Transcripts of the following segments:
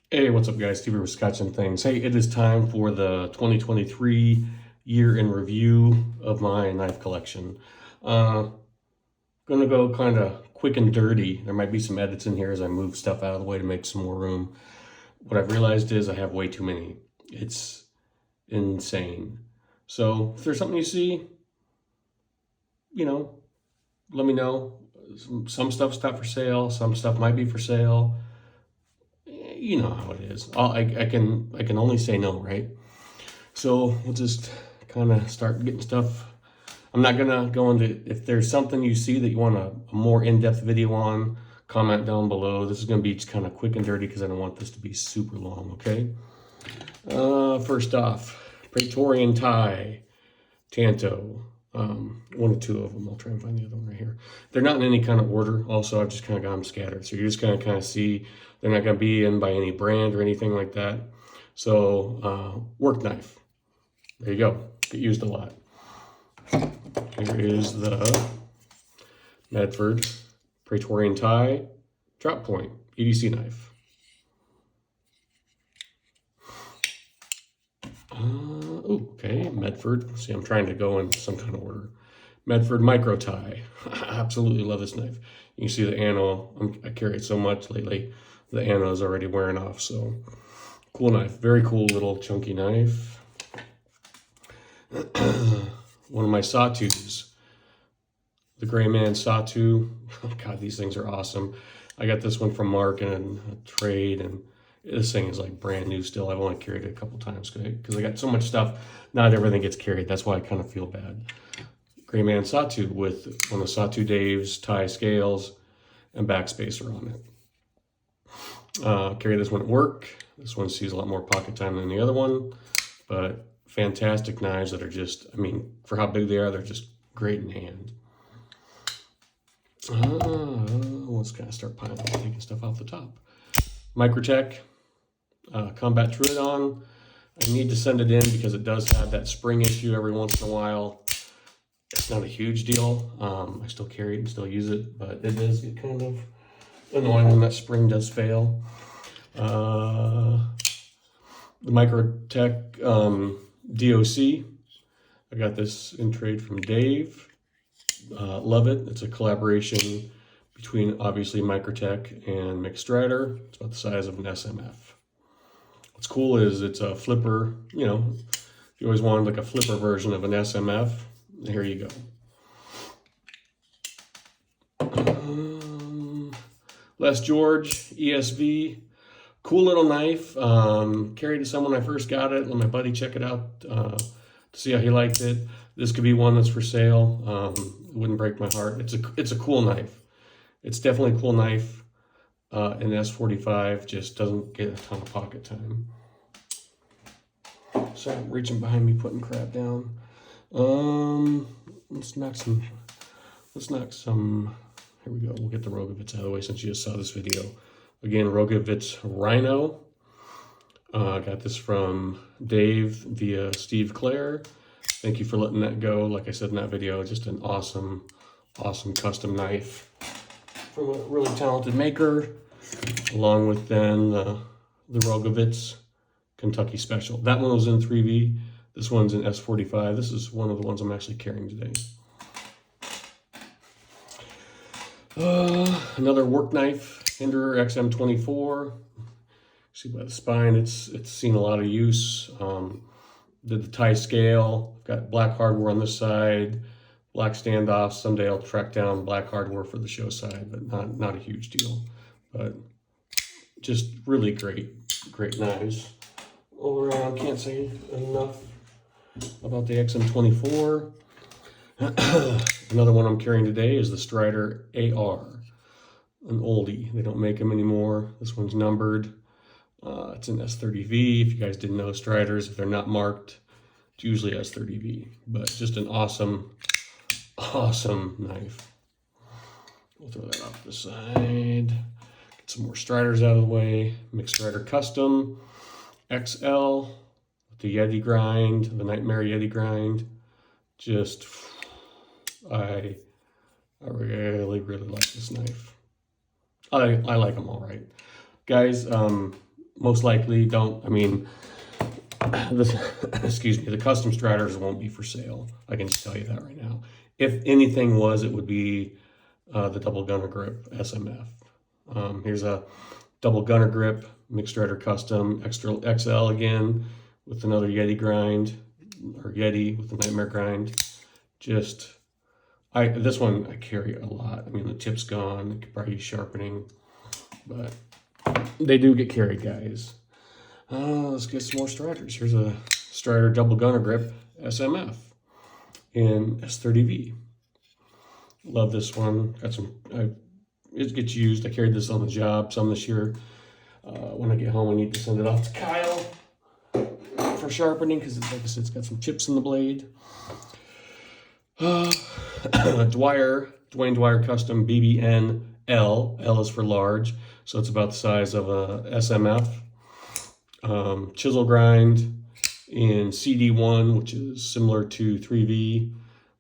Hey, what's up, guys? Steve with Scotch and Things. Hey, it is time for the 2023 year in review of my knife collection. Uh, Gonna go kind of quick and dirty. There might be some edits in here as I move stuff out of the way to make some more room. What I've realized is I have way too many. It's insane. So if there's something you see, you know, let me know. Some stuff's not for sale. Some stuff might be for sale. You know how it is. I can only say no, right? So we'll just kind of start getting stuff. I'm not gonna go into, if there's something you see that you want a more in-depth video on, comment down below. This is gonna be just kind of quick and dirty because I don't want this to be super long, okay? First off, Praetorian Tie, Tanto. One or two of them. I'll try and find the other one right here. They're not in any kind of order. Also, I've just kind of got them scattered. So you're just gonna kind of see, they're not gonna be in by any brand or anything like that. So, work knife. There you go. Get used a lot. Here is the Medford Praetorian Tie Drop Point EDC knife. Okay, Medford. See, I'm trying to go in some kind of order. Medford Micro Tie. I absolutely love this knife. You can see the anno. I carry it so much lately. The anno is already wearing off. So cool knife. Very cool little chunky knife. One of my sawtooths. The Gray Man Sawtooth. God, these things are awesome. I got this one from Mark in a trade, and this thing is like brand new still. I've only carried it a couple times because I got so much stuff. Not everything gets carried. That's why I kind of feel bad. Gray Man Sawtooth with one of the Sawtooth Dave's tie scales and backspacer on it. Carry this one at work. This one sees a lot more pocket time than the other one, but fantastic knives that are just, I mean, for how big they are, they're just great in hand. Let's kind of start piling up, taking stuff off the top. Microtech Combat Troodon. I need to send it in because it does have that spring issue every once in a while. It's not a huge deal. I still carry it and still use it, but it does get kind of annoying when that spring does fail. The Microtech DOC. I got this in trade from Dave. Love it. It's a collaboration between obviously Microtech and McStrider. It's about the size of an SMF. What's cool is it's a flipper. You know, if you always wanted like a flipper version of an SMF, here you go. Les George ESV. Cool little knife. Carried it some when I first got it. Let my buddy check it out to see how he liked it. This could be one that's for sale. It wouldn't break my heart. It's a cool knife. It's definitely a cool knife. An S45 just doesn't get a ton of pocket time. So I'm reaching behind me, putting crap down. Let's knock some. Here we go. We'll get the Rogovitz out of the way since you just saw this video. Again, Rogovitz Rhino. Got this from Dave via Steve Clare. Thank you for letting that go. Like I said in that video, just an awesome custom knife from a really talented maker, along with then the Rogovitz Kentucky Special. That one was in 3V. This one's in S45. This is one of the ones I'm actually carrying today. Another work knife, Hinderer XM24. See by the spine, it's seen a lot of use. Did the tie scale, got black hardware on this side, black standoffs. Someday I'll track down black hardware for the show side, but not a huge deal. But just really great knives all around. Can't say enough about the XM24. Another one I'm carrying today is the Strider AR, an oldie. They don't make them anymore. This one's numbered. It's an S30V. If you guys didn't know Striders, if they're not marked, it's usually S30V. But just an awesome knife. We'll throw that off the side. Get some more Striders out of the way. McStrider Custom XL with the Yeti grind, the Nightmare Yeti grind. Just, I really like this knife. I like them all right. Guys, most likely don't. I mean, excuse me, the custom striders won't be for sale. I can just tell you that right now. If anything was, it would be the double gunner grip SMF. Here's a double gunner grip, mixed strider custom, extra XL again, with another Yeti grind, or Yeti with a Nightmare grind. Just, this one I carry a lot. I mean, the tip's gone, it could probably use sharpening, but they do get carried, guys. Let's get some more striders. Here's a Strider double gunner grip SMF in S30V. Love this one. Got some, it gets used. I carried this on the job some this year. When I get home, I need to send it off to Kyle for sharpening because, like I said, it's got some chips in the blade. Dwayne Dwyer Custom BBN L. L is for large, so it's about the size of a SMF. Chisel grind in CD1, which is similar to 3V.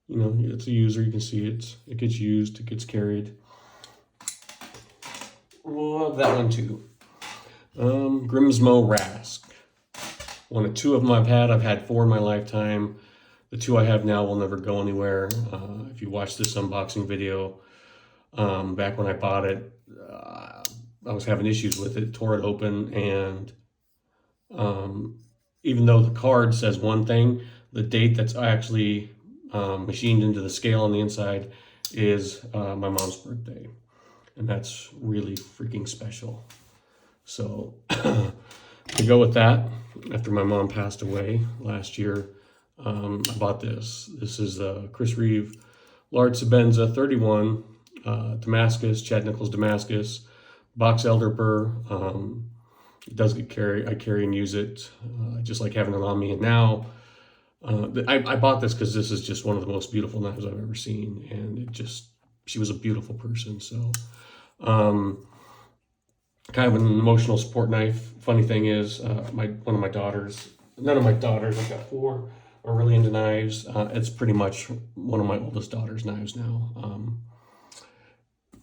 You know, it's a user, you can see it gets used, it gets carried. Love that one too. Grimsmo Rask. One of two of them I've had 4 in my lifetime. The 2 I have now will never go anywhere. If you watch this unboxing video, back when I bought it, I was having issues with it, tore it open, and even though the card says one thing, the date that's actually machined into the scale on the inside is my mom's birthday. And that's really freaking special. So to go with that, after my mom passed away last year, I bought this. This is the Chris Reeve Large Sebenza 31 Damascus, Chad Nichols Damascus, box elder burr. It does get carried. I carry and use it. I just like having it on me. And now, I bought this because this is just one of the most beautiful knives I've ever seen. And she was a beautiful person. So, kind of an emotional support knife. Funny thing is, one of my daughters, none of my daughters, I've got 4, are really into knives. It's pretty much one of my oldest daughter's knives now.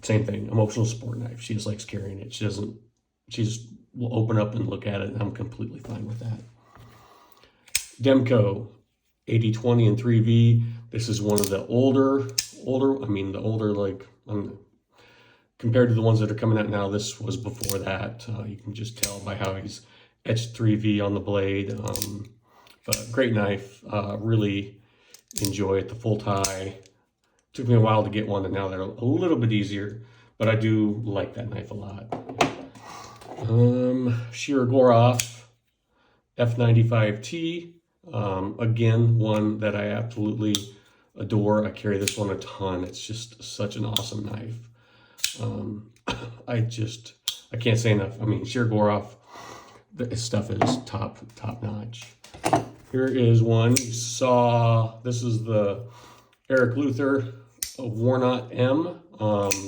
Same thing, emotional support knife. She just likes carrying it. She just will open up and look at it, and I'm completely fine with that. Demko 8020 and 3V. This is one of the older, like, compared to the ones that are coming out now, this was before that. You can just tell by how he's etched 3V on the blade. But great knife. Really enjoy it. The full tie. Took me a while to get one, and now they're a little bit easier, but I do like that knife a lot. Shirogorov F95T. Again, one that I absolutely adore. I carry this one a ton. It's just such an awesome knife. I can't say enough. I mean, Shirogorov, this stuff is top notch. Here is one you saw. This is the Eric Luther Warnot M.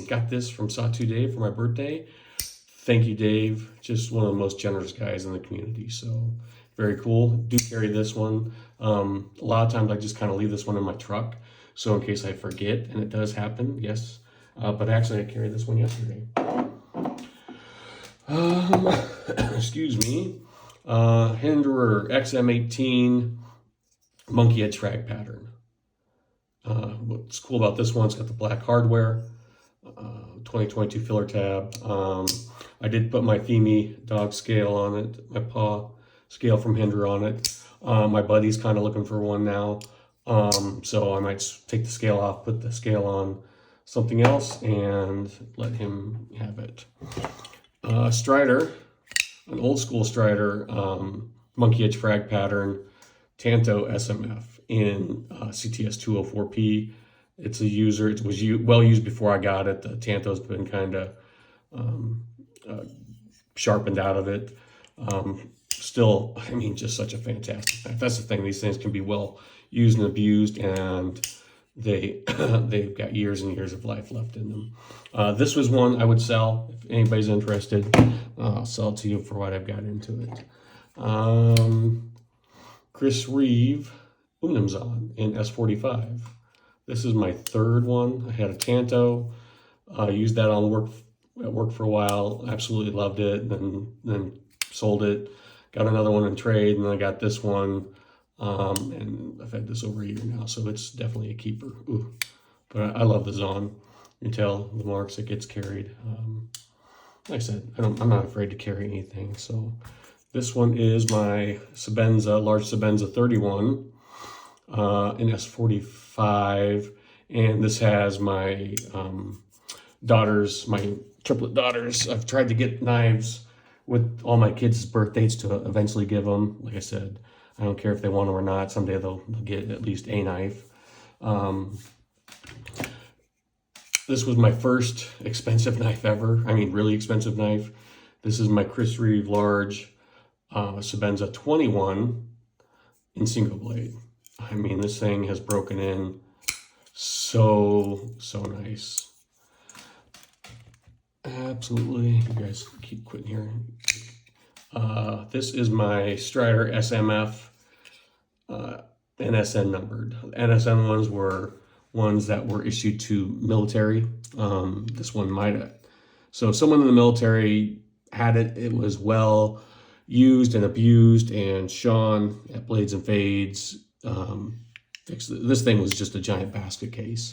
Got this from Sawtooth Dave for my birthday. Thank you, Dave. Just one of the most generous guys in the community. So very cool. Do carry this one. A lot of times I just kind of leave this one in my truck. So in case I forget, and it does happen, yes. But actually I carried this one yesterday. Excuse me. Hinderer XM18 Monkey Edge frag pattern. What's cool about this one, it's got the black hardware, 2022 filler tab. I did put my Femi dog scale on it, my paw scale from Hinderer on it. My buddy's kind of looking for one now. So I might take the scale off, put the scale on something else, and let him have it. Strider, an old school Strider, Monkey Edge frag pattern, Tanto SMF in CTS 204P. It's a user. It was well used before I got it. The Tanto's been kind of sharpened out of it. Still, I mean, just such a fantastic knife. That's the thing. These things can be well used and abused, and they've got years and years of life left in them. This was one I would sell if anybody's interested. I'll sell it to you for what I've got into it. Chris Reeve Unimzon in S45. This is my 3rd one. I had a Tanto. Used that at work for a while. Absolutely loved it. Then sold it, got another one in trade, and then I got this one. And I've had this over a year now, so it's definitely a keeper. Ooh. But I love the Zon. You can tell the marks it gets carried. Like I said, I'm not afraid to carry anything. So this one is my Sebenza, large Sebenza 31 in S45. And this has my daughters, my triplet daughters. I've tried to get knives with all my kids' birth dates to eventually give them. Like I said, I don't care if they want them or not. Someday they'll get at least a knife. This was my first expensive knife ever. I mean, really expensive knife. This is my Chris Reeve large Sebenza 21 in single blade. I mean, this thing has broken in so nice. Absolutely. You guys keep quitting here. This is my Strider SMF NSN numbered. NSN ones were ones that were issued to military. This one might have. So someone in the military had it. It was well used and abused, and Sean at Blades and Fades fixed it. This thing was just a giant basket case,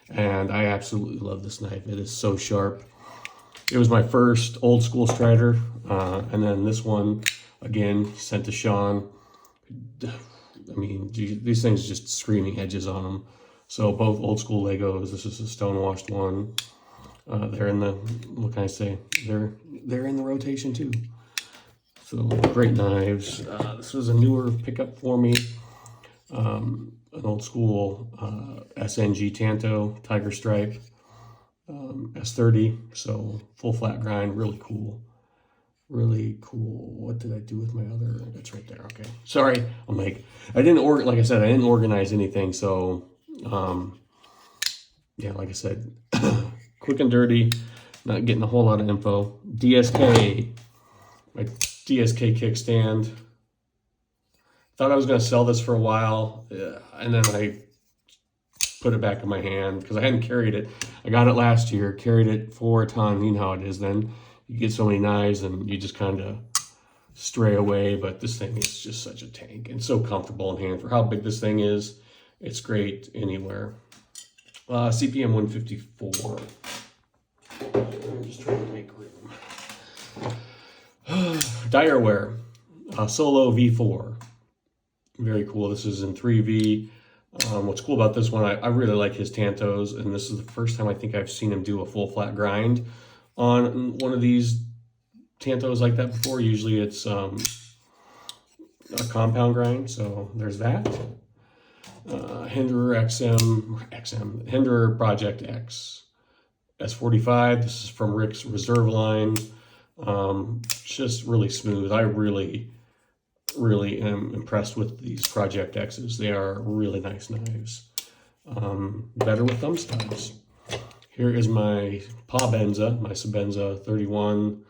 and I absolutely love this knife. It is so sharp. It was my first old school Strider, and then this one, again, sent to Sean. I mean, these things just screaming edges on them. So both old school Legos. This is a stonewashed one. They're in the, what can I say? They're in the rotation too. So great knives. This was a newer pickup for me. An old school SNG Tanto Tiger Stripe. S30, so full flat grind, really cool. Really cool. What did I do with my other? That's right there. Okay. Sorry. I'm like, like I said, I didn't organize anything. So, yeah, like I said, quick and dirty, not getting a whole lot of info. DSK, my DSK kickstand. Thought I was going to sell this for a while, and then I put it back in my hand because I hadn't carried it. I got it last year, carried it for a ton. You know how it is then. You get so many knives and you just kind of stray away, but this thing is just such a tank and so comfortable in hand for how big this thing is. It's great anywhere. CPM 154. I'm just trying to make room. Direware, Solo V4. Very cool. This is in 3V. What's cool about this one, I really like his Tantos, and this is the first time I think I've seen him do a full flat grind on one of these Tantos like that before. Usually it's a compound grind, so there's that. Hinderer Hinderer Project X S45. This is from Rick's Reserve line. Just really smooth. I really am impressed with these Project X's. They are really nice knives. Better with thumb studs. Here is my Sebenza, my Sebenza 31.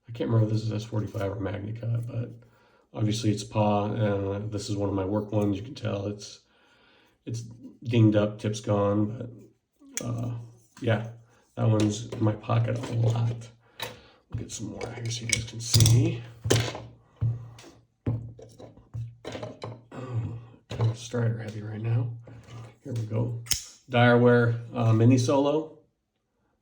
I can't remember if this is S45 or MagnaCut, but obviously it's this is one of my work ones. You can tell it's dinged up, tip's gone, but yeah, that one's in my pocket a lot. We'll get some more out here so you guys can see. Kind of Strider heavy right now. Here we go. Direware Mini Solo.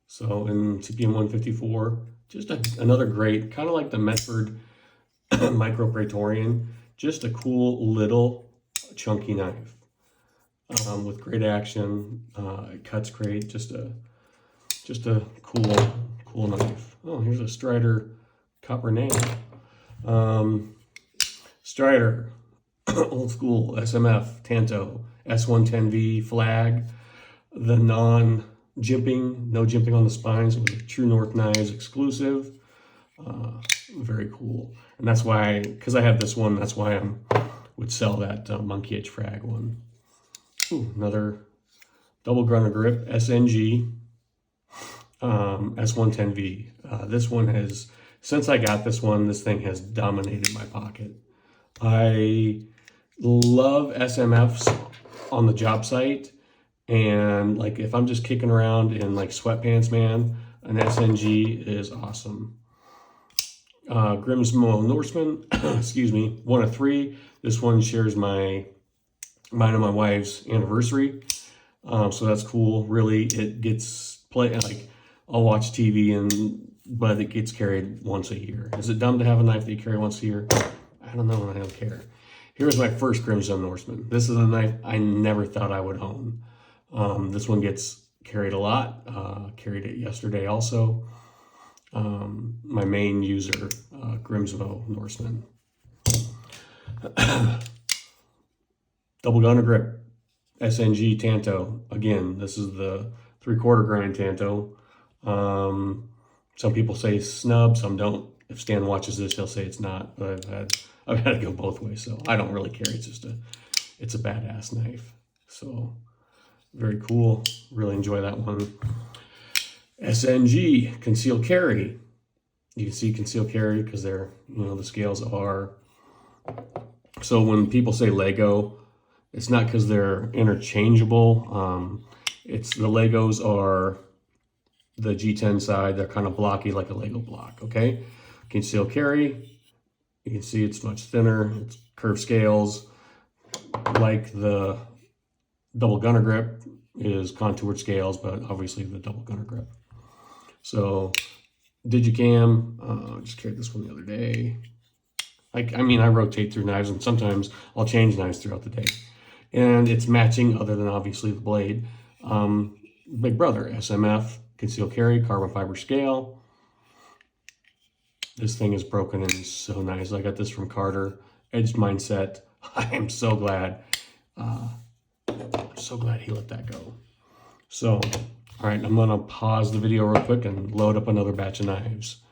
So in CPM 154, just another great, kind of like the Medford Micro Praetorian, just a cool little chunky knife with great action. It cuts great. Just a cool knife. Oh, here's a Strider copper nail. Strider old school SMF Tanto S110V flag. The no jimping on the spines. It was a True North Knives exclusive. Very cool. And that's why, because I have this one, that's why I would sell that Monkey Edge Frag one. Ooh, another double grunner grip SNG S110V. This one has, since I got this one, this thing has dominated my pocket. I love SMFs on the job site. And like if I'm just kicking around in like sweatpants, man, an SNG is awesome. Grimsmo Norseman, excuse me, one of three. This one shares mine and my wife's anniversary. So that's cool. Really, it gets play like I'll watch TV but it gets carried once a year. Is it dumb to have a knife that you carry once a year? I don't know, and I don't care. Here's my first Grimstone Norseman. This is a knife I never thought I would own. This one gets carried a lot. Carried it yesterday also. My main user, Grimsmo Norseman. Double gunner grip, SNG Tanto. Again, this is the 3/4 grind Tanto. Some people say snub, some don't. If Stan watches this, he'll say it's not. But I've had to go both ways, so I don't really care. It's a badass knife. So very cool. Really enjoy that one. SNG concealed carry. You can see concealed carry because they're, the scales are. So when people say Lego, it's not because they're interchangeable. It's the Legos are the G10 side. They're kind of blocky like a Lego block, okay? Concealed carry, you can see it's much thinner. It's curved scales. Like the double gunner grip is contoured scales, but obviously the double gunner grip. So Digicam, just carried this one the other day. I rotate through knives, and sometimes I'll change knives throughout the day. And it's matching, other than obviously the blade. Big Brother, SMF, concealed carry, carbon fiber scale. This thing is broken and so nice. I got this from Carter. Edged Mindset. I am so glad. I'm so glad he let that go. So, all right, I'm going to pause the video real quick and load up another batch of knives.